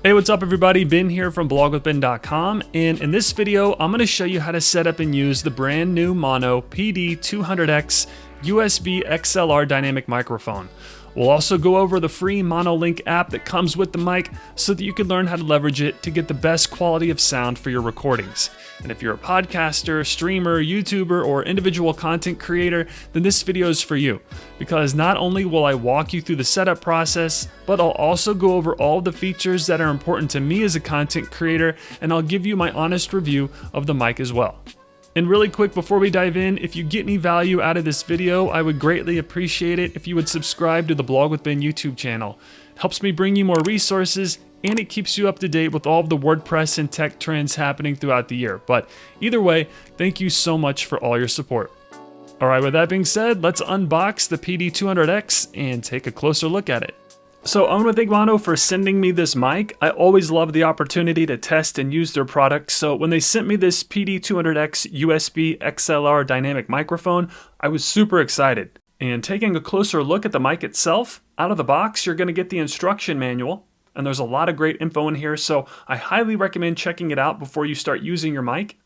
Hey, what's up everybody? Ben here from blogwithben.com, and in this video I'm going to show you how to set up and use the brand new Maono PD200X USB XLR Dynamic Microphone. We'll also go over the free Maono Link app that comes with the mic so that you can learn how to leverage it to get the best quality of sound for your recordings. And if you're a podcaster, streamer, YouTuber, or individual content creator, then this video is for you. Because not only will I walk you through the setup process, but I'll also go over all the features that are important to me as a content creator, and I'll give you my honest review of the mic as well. And really quick before we dive in, if you get any value out of this video, I would greatly appreciate it if you would subscribe to the Blog with Ben YouTube channel. It helps me bring you more resources, and it keeps you up to date with all of the WordPress and tech trends happening throughout the year. But either way, thank you so much for all your support. Alright, with that being said, let's unbox the PD200X and take a closer look at it. So I want to thank Maono for sending me this mic. I always love the opportunity to test and use their products. So when they sent me this PD200X USB XLR Dynamic Microphone, I was super excited. And taking a closer look at the mic itself, out of the box you're going to get the instruction manual. And there's a lot of great info in here, so I highly recommend checking it out before you start using your mic.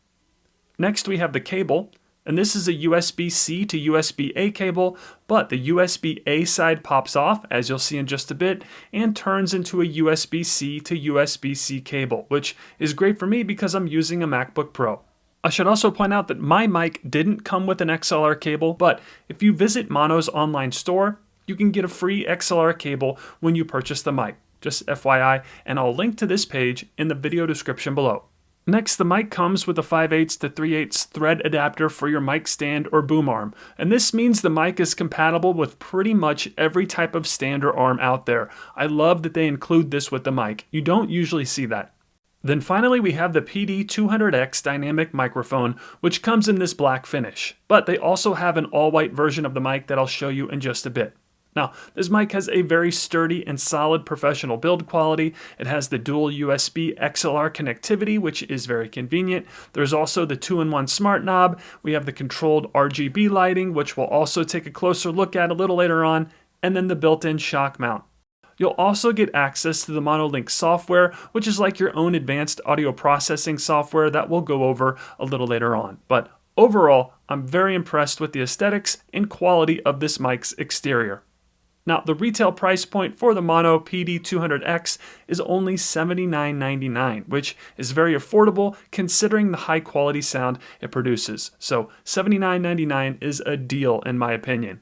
Next we have the cable. And this is a USB-C to USB-A cable, but the USB-A side pops off, as you'll see in just a bit, and turns into a USB-C to USB-C cable, which is great for me because I'm using a MacBook Pro. I should also point out that my mic didn't come with an XLR cable, but if you visit Maono's online store, you can get a free XLR cable when you purchase the mic. Just FYI, and I'll link to this page in the video description below. Next, the mic comes with a 5/8 to 3/8 thread adapter for your mic stand or boom arm. And this means the mic is compatible with pretty much every type of stand or arm out there. I love that they include this with the mic. You don't usually see that. Then finally we have the PD200X Dynamic Microphone, which comes in this black finish. But they also have an all-white version of the mic that I'll show you in just a bit. Now, this mic has a very sturdy and solid professional build quality. It has the dual USB XLR connectivity, which is very convenient. There's also the 2-in-1 smart knob. We have the controlled RGB lighting, which we'll also take a closer look at a little later on, and then the built-in shock mount. You'll also get access to the Maono Link software, which is like your own advanced audio processing software that we'll go over a little later on. But overall, I'm very impressed with the aesthetics and quality of this mic's exterior. Now, the retail price point for the Maono PD200X is only $79.99, which is very affordable considering the high quality sound it produces. So $79.99 is a deal in my opinion.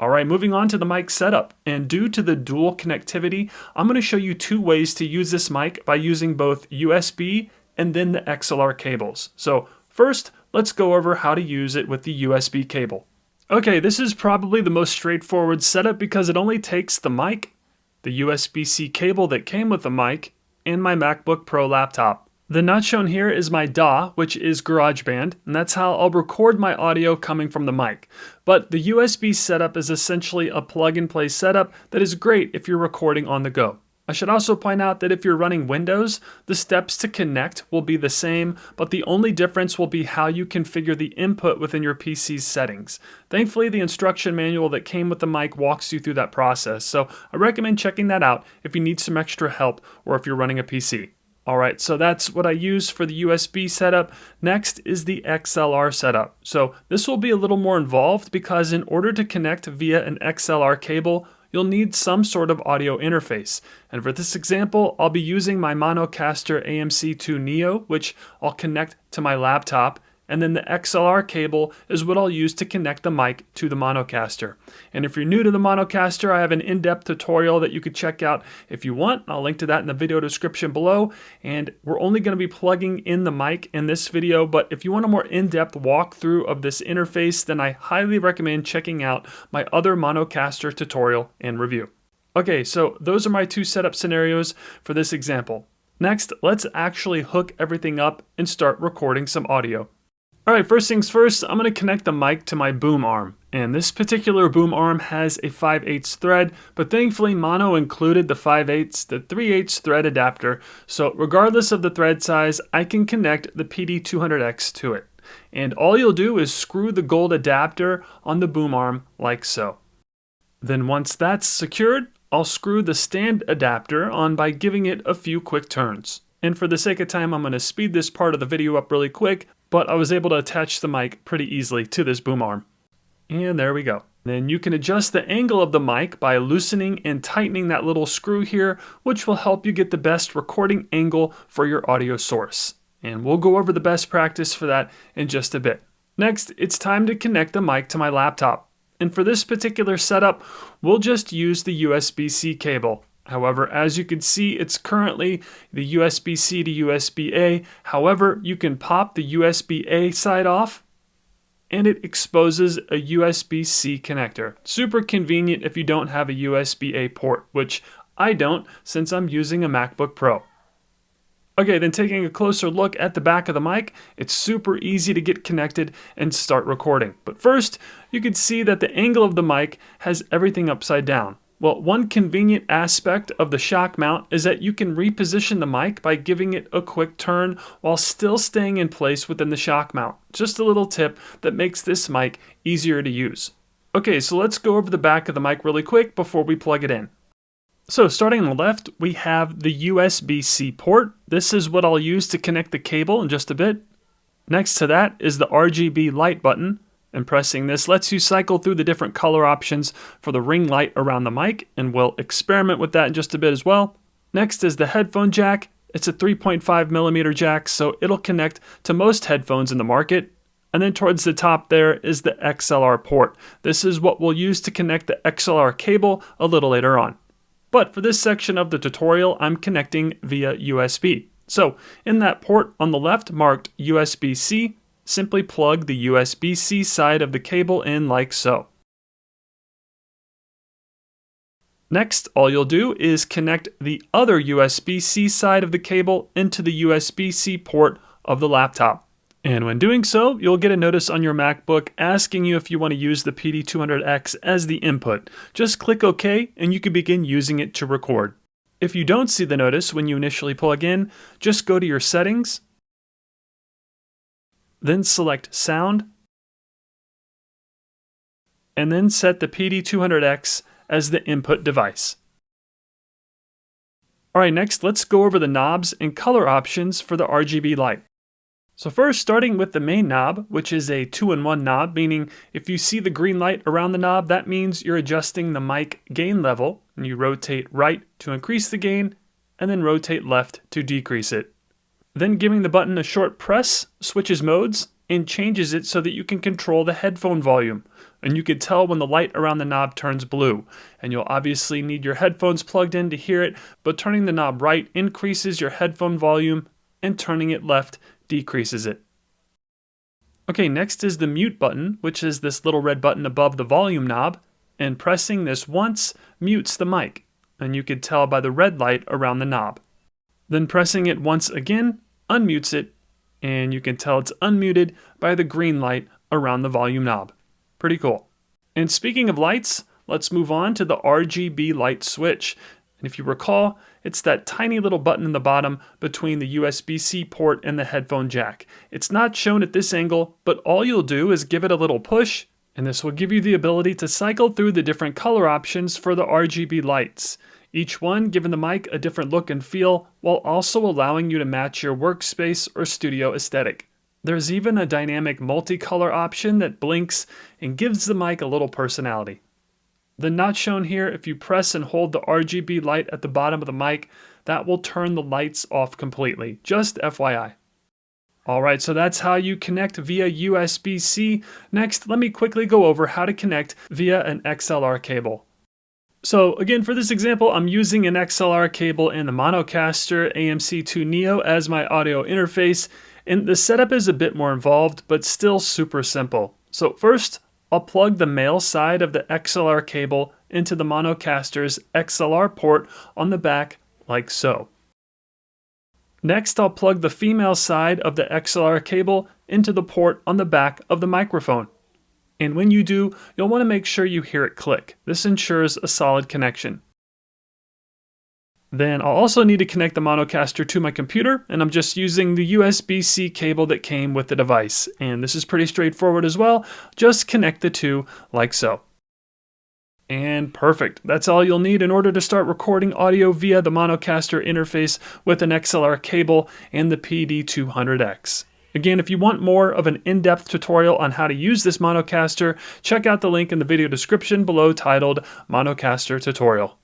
Alright, moving on to the mic setup. And due to the dual connectivity, I'm going to show you two ways to use this mic by using both USB and then the XLR cables. So first, let's go over how to use it with the USB cable. Okay, this is probably the most straightforward setup because it only takes the mic, the USB-C cable that came with the mic, and my MacBook Pro laptop. The not shown here is my DAW, which is GarageBand, and that's how I'll record my audio coming from the mic. But the USB setup is essentially a plug-and-play setup that is great if you're recording on the go. I should also point out that if you're running Windows, the steps to connect will be the same, but the only difference will be how you configure the input within your PC's settings. Thankfully, the instruction manual that came with the mic walks you through that process, so I recommend checking that out if you need some extra help or if you're running a PC. Alright, so that's what I use for the USB setup. Next is the XLR setup. So this will be a little more involved because in order to connect via an XLR cable, you'll need some sort of audio interface. And for this example, I'll be using my Monocaster AMC2 Neo, which I'll connect to my laptop, and then the XLR cable is what I'll use to connect the mic to the Monocaster. And if you're new to the Monocaster, I have an in-depth tutorial that you could check out if you want. I'll link to that in the video description below. And we're only going to be plugging in the mic in this video, but if you want a more in-depth walkthrough of this interface, then I highly recommend checking out my other Monocaster tutorial and review. Okay, so those are my two setup scenarios for this example. Next, let's actually hook everything up and start recording some audio. Alright, first things first, I'm going to connect the mic to my boom arm. And this particular boom arm has a 5/8 thread, but thankfully Maono included the 5/8 to 3/8 thread adapter, so regardless of the thread size, I can connect the PD200X to it. And all you'll do is screw the gold adapter on the boom arm like so. Then once that's secured, I'll screw the stand adapter on by giving it a few quick turns. And for the sake of time, I'm going to speed this part of the video up really quick, but I was able to attach the mic pretty easily to this boom arm. And there we go. Then you can adjust the angle of the mic by loosening and tightening that little screw here, which will help you get the best recording angle for your audio source. And we'll go over the best practice for that in just a bit. Next, it's time to connect the mic to my laptop. And for this particular setup, we'll just use the USB-C cable. However, as you can see, it's currently the USB-C to USB-A. However, you can pop the USB-A side off and it exposes a USB-C connector. Super convenient if you don't have a USB-A port, which I don't since I'm using a MacBook Pro. Okay, then taking a closer look at the back of the mic, it's super easy to get connected and start recording. But first, you can see that the angle of the mic has everything upside down. Well, one convenient aspect of the shock mount is that you can reposition the mic by giving it a quick turn while still staying in place within the shock mount. Just a little tip that makes this mic easier to use. Okay, so let's go over the back of the mic really quick before we plug it in. So starting on the left, we have the USB-C port. This is what I'll use to connect the cable in just a bit. Next to that is the RGB light button, and pressing this lets you cycle through the different color options for the ring light around the mic, and we'll experiment with that in just a bit as well. Next is the headphone jack. It's a 3.5mm jack, so it'll connect to most headphones in the market. And then towards the top there is the XLR port. This is what we'll use to connect the XLR cable a little later on. But for this section of the tutorial, I'm connecting via USB. So in that port on the left marked USB-C, simply plug the USB-C side of the cable in like so. Next, all you'll do is connect the other USB-C side of the cable into the USB-C port of the laptop. And when doing so, you'll get a notice on your MacBook asking you if you want to use the PD200X as the input. Just click OK and you can begin using it to record. If you don't see the notice when you initially plug in, just go to your settings, then select Sound, and then set the PD200X as the input device. Alright, next let's go over the knobs and color options for the RGB light. So first, starting with the main knob, which is a 2-in-1 knob, meaning if you see the green light around the knob, that means you're adjusting the mic gain level, and you rotate right to increase the gain, and then rotate left to decrease it. Then giving the button a short press switches modes and changes it so that you can control the headphone volume. And you can tell when the light around the knob turns blue. And you'll obviously need your headphones plugged in to hear it, but turning the knob right increases your headphone volume, and turning it left decreases it. Okay, next is the mute button, which is this little red button above the volume knob, and pressing this once mutes the mic, and you can tell by the red light around the knob. Then pressing it once again unmutes it, and you can tell it's unmuted by the green light around the volume knob. Pretty cool. And speaking of lights, let's move on to the RGB light switch. And if you recall, it's that tiny little button in the bottom between the USB-C port and the headphone jack. It's not shown at this angle, but all you'll do is give it a little push, and this will give you the ability to cycle through the different color options for the RGB lights. Each one giving the mic a different look and feel, while also allowing you to match your workspace or studio aesthetic. There's even a dynamic multicolor option that blinks and gives the mic a little personality. Then not shown here, if you press and hold the RGB light at the bottom of the mic, that will turn the lights off completely. Just FYI. Alright, so that's how you connect via USB-C. Next, let me quickly go over how to connect via an XLR cable. So again, for this example, I'm using an XLR cable and the Monocaster AMC2 Neo as my audio interface, and the setup is a bit more involved, but still super simple. So first, I'll plug the male side of the XLR cable into the Monocaster's XLR port on the back, like so. Next, I'll plug the female side of the XLR cable into the port on the back of the microphone. And when you do, you'll want to make sure you hear it click. This ensures a solid connection. Then I'll also need to connect the Monocaster to my computer, and I'm just using the USB-C cable that came with the device. And this is pretty straightforward as well. Just connect the two like so. And perfect. That's all you'll need in order to start recording audio via the Monocaster interface with an XLR cable and the PD200X. Again, if you want more of an in-depth tutorial on how to use this Monocaster, check out the link in the video description below titled Monocaster Tutorial.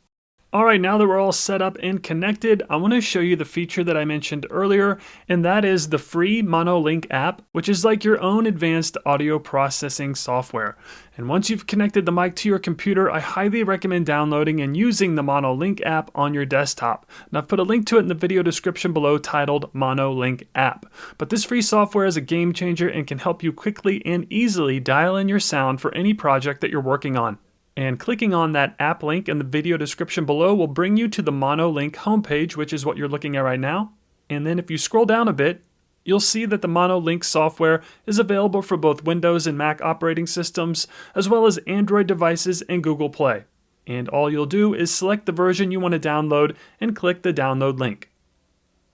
Alright, now that we're all set up and connected, I want to show you the feature that I mentioned earlier, and that is the free MonoLink app, which is like your own advanced audio processing software. And once you've connected the mic to your computer, I highly recommend downloading and using the MonoLink app on your desktop. And I've put a link to it in the video description below titled MonoLink app. But this free software is a game changer and can help you quickly and easily dial in your sound for any project that you're working on. And clicking on that app link in the video description below will bring you to the MonoLink homepage, which is what you're looking at right now. And then if you scroll down a bit, you'll see that the MonoLink software is available for both Windows and Mac operating systems, as well as Android devices and Google Play. And all you'll do is select the version you want to download and click the download link.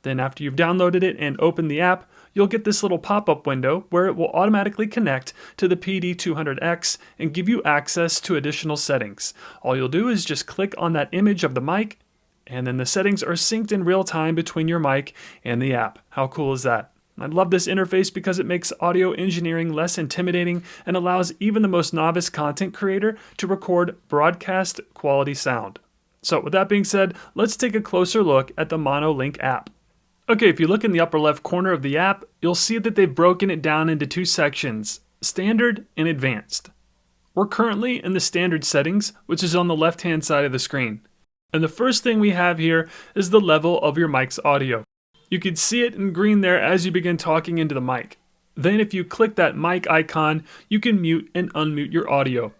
Then after you've downloaded it and opened the app, you'll get this little pop-up window where it will automatically connect to the PD200X and give you access to additional settings. All you'll do is just click on that image of the mic, and then the settings are synced in real time between your mic and the app. How cool is that? I love this interface because it makes audio engineering less intimidating and allows even the most novice content creator to record broadcast quality sound. So with that being said, let's take a closer look at the MonoLink app. Okay, if you look in the upper left corner of the app, you'll see that they've broken it down into two sections, Standard and Advanced. We're currently in the Standard settings, which is on the left-hand side of the screen. And the first thing we have here is the level of your mic's audio. You can see it in green there as you begin talking into the mic. Then if you click that mic icon, you can mute and unmute your audio.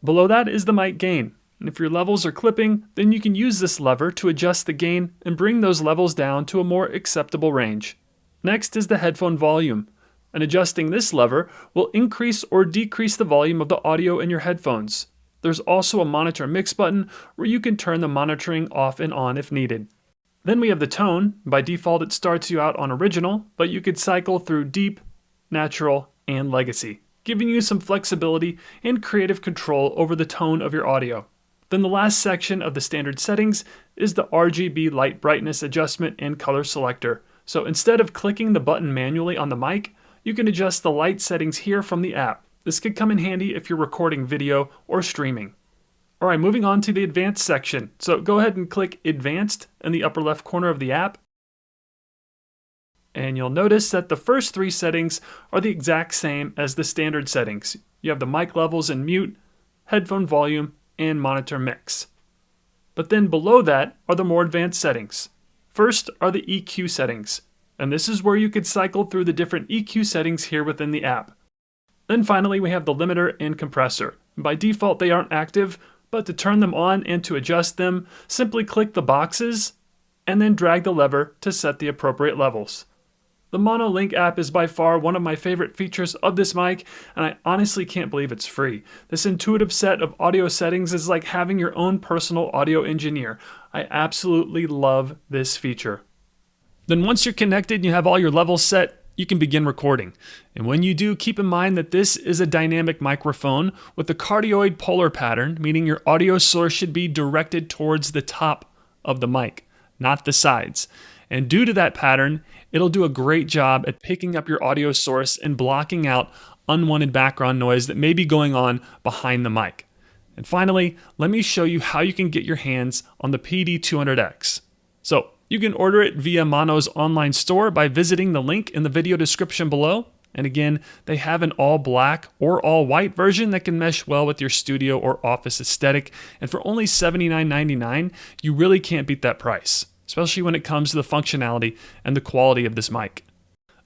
Below that is the mic gain. And if your levels are clipping, then you can use this lever to adjust the gain and bring those levels down to a more acceptable range. Next is the headphone volume. And adjusting this lever will increase or decrease the volume of the audio in your headphones. There's also a monitor mix button where you can turn the monitoring off and on if needed. Then we have the tone. By default it starts you out on original, but you could cycle through deep, natural, and legacy, giving you some flexibility and creative control over the tone of your audio. Then the last section of the standard settings is the RGB light brightness adjustment and color selector. So instead of clicking the button manually on the mic, you can adjust the light settings here from the app. This could come in handy if you're recording video or streaming. Alright, moving on to the advanced section. So go ahead and click Advanced in the upper left corner of the app. And you'll notice that the first three settings are the exact same as the standard settings. You have the mic levels and mute, headphone volume, and monitor mix. But then below that are the more advanced settings. First are the EQ settings, and this is where you could cycle through the different EQ settings here within the app. Then finally we have the limiter and compressor. By default they aren't active, but to turn them on and to adjust them, simply click the boxes and then drag the lever to set the appropriate levels. The MonoLink app is by far one of my favorite features of this mic, and I honestly can't believe it's free. This intuitive set of audio settings is like having your own personal audio engineer. I absolutely love this feature. Then once you're connected and you have all your levels set, you can begin recording. And when you do, keep in mind that this is a dynamic microphone with a cardioid polar pattern, meaning your audio source should be directed towards the top of the mic, not the sides. And due to that pattern, it'll do a great job at picking up your audio source and blocking out unwanted background noise that may be going on behind the mic. And finally, let me show you how you can get your hands on the PD200X. So you can order it via Maono's online store by visiting the link in the video description below. And again, they have an all black or all white version that can mesh well with your studio or office aesthetic. And for only $79.99, you really can't beat that price, especially when it comes to the functionality and the quality of this mic.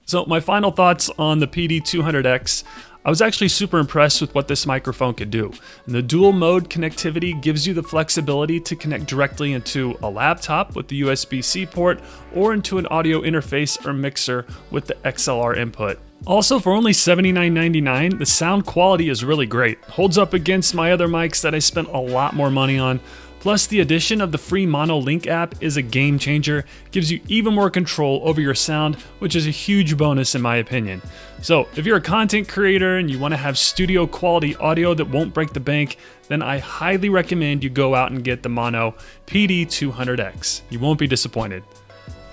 So my final thoughts on the PD200X. I was actually super impressed with what this microphone could do. And the dual mode connectivity gives you the flexibility to connect directly into a laptop with the USB-C port or into an audio interface or mixer with the XLR input. Also, for only $79.99, the sound quality is really great. Holds up against my other mics that I spent a lot more money on. Plus, the addition of the free Maono Link app is a game changer, gives you even more control over your sound, which is a huge bonus in my opinion. So if you're a content creator and you want to have studio quality audio that won't break the bank, then I highly recommend you go out and get the Maono PD200X. You won't be disappointed.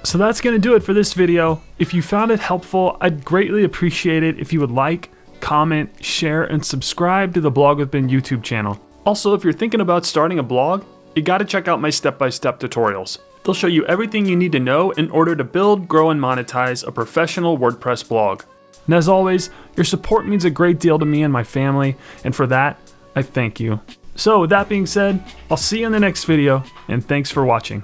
So that's going to do it for this video. If you found it helpful, I'd greatly appreciate it if you would like, comment, share, and subscribe to the Blog with Ben YouTube channel. Also, if you're thinking about starting a blog, you gotta check out my step-by-step tutorials. They'll show you everything you need to know in order to build, grow, and monetize a professional WordPress blog. And as always, your support means a great deal to me and my family, and for that, I thank you. So with that being said, I'll see you in the next video, and thanks for watching.